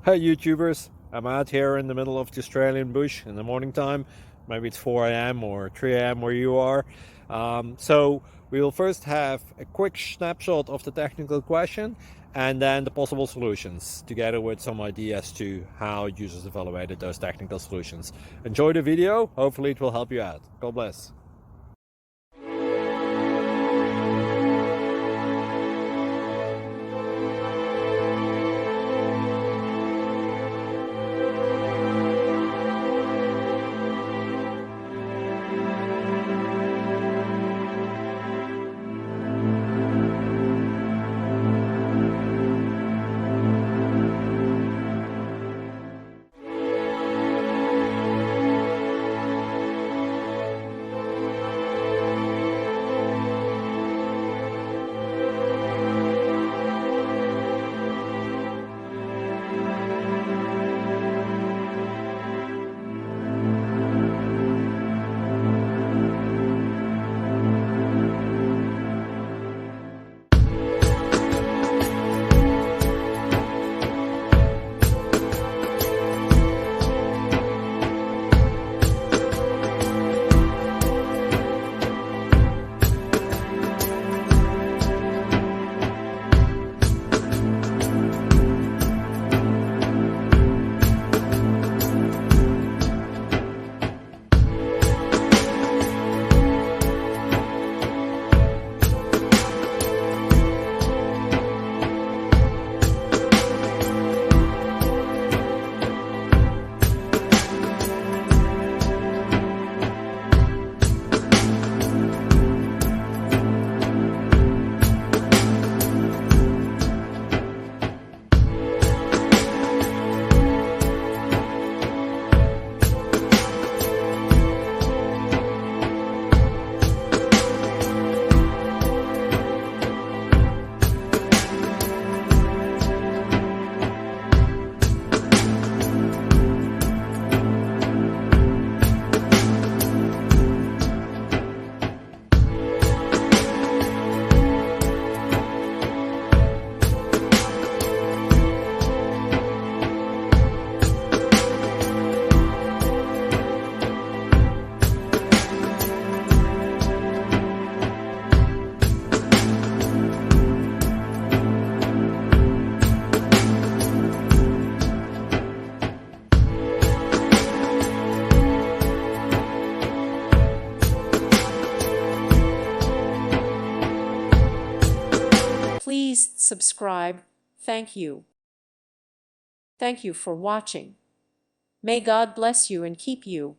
Hey YouTubers, I'm out here in the middle of the Australian bush in the morning time. Maybe it's 4 a.m. or 3 a.m. where you are. So we'll first have a quick snapshot of the technical question and then the possible solutions, together with some ideas to how users evaluated those technical solutions. Enjoy the video, hopefully it will help you out. God bless. Please subscribe. Thank you. Thank you for watching. May God bless you and keep you.